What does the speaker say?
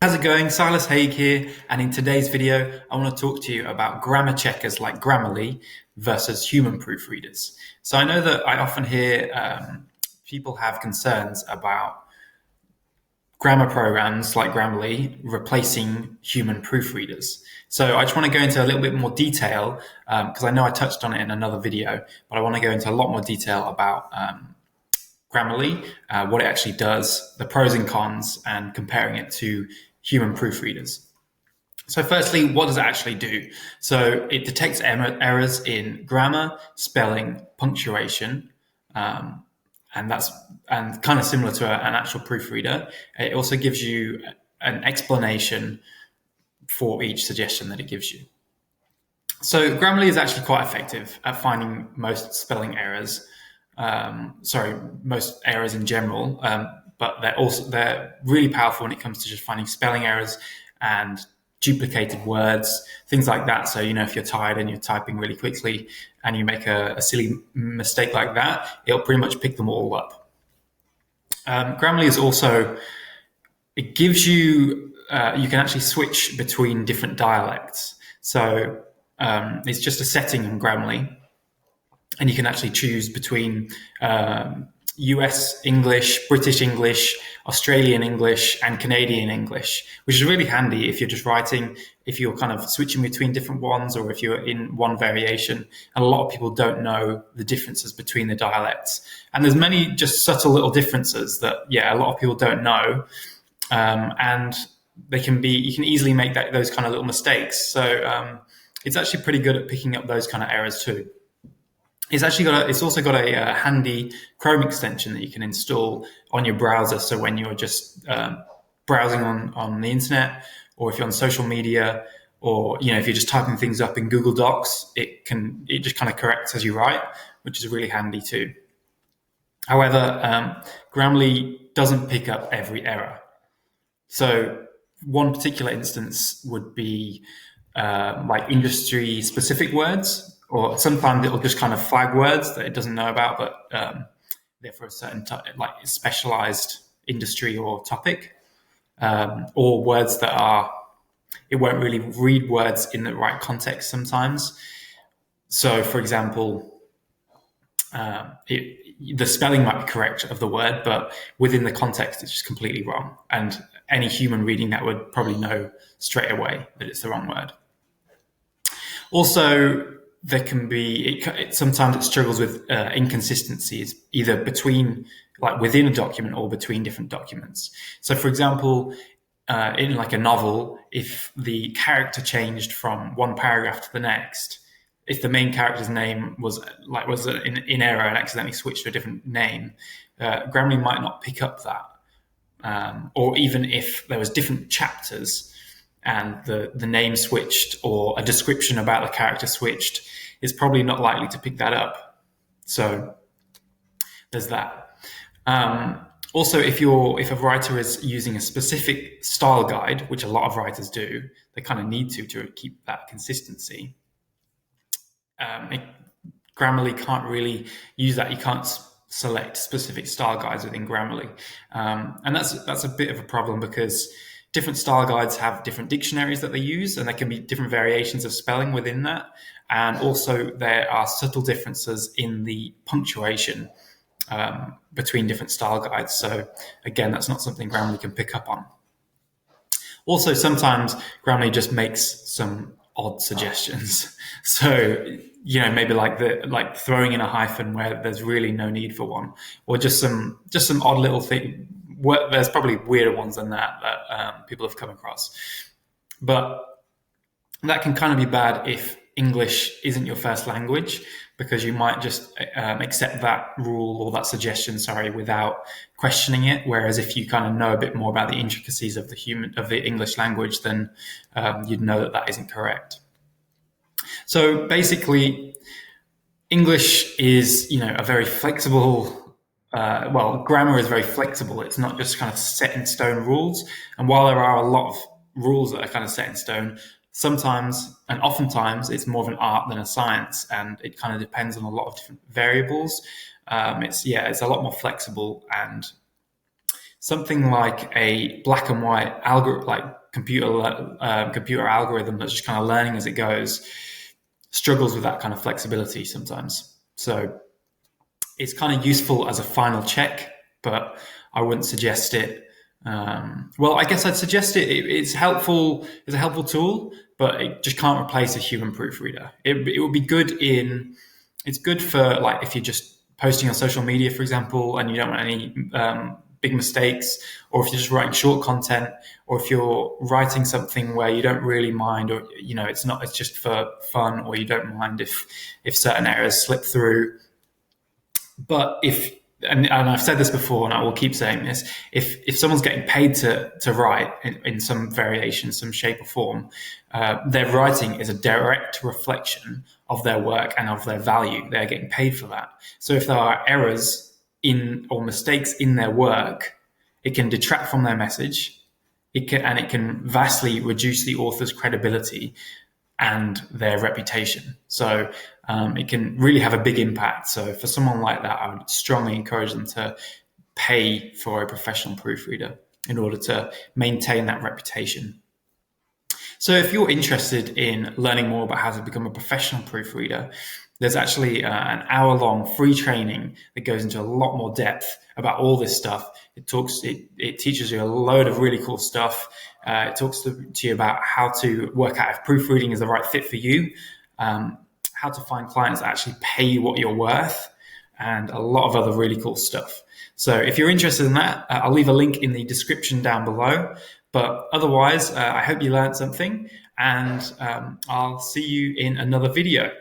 How's it going? Silas Haig here, and in today's video, I want to talk to you about grammar checkers like Grammarly versus human proofreaders. So I know that I often hear people have concerns about grammar programs like Grammarly replacing human proofreaders. So I just want to go into a little bit more detail because I know I touched on it in another video, but I want to go into a lot more detail about Grammarly, what it actually does, the pros and cons, and comparing it to human proofreaders. So firstly, what does it actually do? So it detects errors in grammar, spelling, punctuation, and kind of similar to an actual proofreader. It also gives you an explanation for each suggestion that it gives you. So Grammarly is actually quite effective at finding most spelling errors. Most errors in general, but they're really powerful when it comes to just finding spelling errors and duplicated words, things like that. So, if you're tired and you're typing really quickly and you make a silly mistake like that, it'll pretty much pick them all up. Grammarly is also, it gives you, you can actually switch between different dialects. So it's just a setting in Grammarly, and you can actually choose between US English, British English, Australian English, and Canadian English, which is really handy if you're just writing, if you're kind of switching between different ones, or if you're in one variation. And a lot of people don't know the differences between the dialects. And there's many just subtle little differences that, a lot of people don't know. And you can easily make those kind of little mistakes. So it's actually pretty good at picking up those kind of errors too. It's also got a handy Chrome extension that you can install on your browser. So when you're just browsing on the internet, or if you're on social media, or if you're just typing things up in Google Docs, it just kind of corrects as you write, which is really handy too. However, Grammarly doesn't pick up every error. So one particular instance would be like industry-specific words. Or sometimes it'll just kind of flag words that it doesn't know about, but they're for a certain specialized industry or topic, or words that it won't really read words in the right context sometimes. So, for example, the spelling might be correct of the word, but within the context, it's just completely wrong. And any human reading that would probably know straight away that it's the wrong word. Also, there can be, sometimes it struggles with inconsistencies, either within a document or between different documents. So for example, in like a novel, if the character changed from one paragraph to the next, if the main character's name was in error and accidentally switched to a different name, Grammarly might not pick up that. Or even if there was different chapters and the name switched, or a description about the character switched, is probably not likely to pick that up. So there's that. Also, if a writer is using a specific style guide, which a lot of writers do, they kind of need to keep that consistency. Grammarly can't really use that. You can't select specific style guides within Grammarly. And that's a bit of a problem, because different style guides have different dictionaries that they use, and there can be different variations of spelling within that. And also there are subtle differences in the punctuation between different style guides. So again, that's not something Grammarly can pick up on. Also, sometimes Grammarly just makes some odd suggestions. So, maybe like throwing in a hyphen where there's really no need for one, or just some odd little thing. There's probably weirder ones than that people have come across. But that can kind of be bad if English isn't your first language, because you might just accept that rule or that suggestion, without questioning it. Whereas if you kind of know a bit more about the intricacies of the English language, then you'd know that isn't correct. So basically, English is, a very flexible. Grammar is very flexible. It's not just kind of set in stone rules. And while there are a lot of rules that are kind of set in stone, sometimes and oftentimes it's more of an art than a science, and it kind of depends on a lot of different variables. It's a lot more flexible, and something like a black and white algorithm, like computer algorithm that's just kind of learning as it goes, struggles with that kind of flexibility sometimes. So it's kind of useful as a final check, but I wouldn't suggest it. Well, I guess I'd suggest it's helpful. It's a helpful tool, but it just can't replace a human proofreader. It would be good in. It's good for like if you're just posting on social media, for example, and you don't want any big mistakes, or if you're just writing short content, or if you're writing something where you don't really mind, or it's just for fun, or you don't mind if certain errors slip through. But and I've said this before, and I will keep saying this, if someone's getting paid to write in some variation, some shape or form, their writing is a direct reflection of their work and of their value. They're getting paid for that. So if there are errors or mistakes in their work, it can detract from their message. It can vastly reduce the author's credibility and their reputation. So it can really have a big impact. So for someone like that, I would strongly encourage them to pay for a professional proofreader in order to maintain that reputation. So if you're interested in learning more about how to become a professional proofreader, there's actually an hour-long free training that goes into a lot more depth about all this stuff. It teaches you a load of really cool stuff. It talks to you about how to work out if proofreading is the right fit for you, how to find clients that actually pay you what you're worth, and a lot of other really cool stuff. So if you're interested in that, I'll leave a link in the description down below. But otherwise, I hope you learned something, and I'll see you in another video.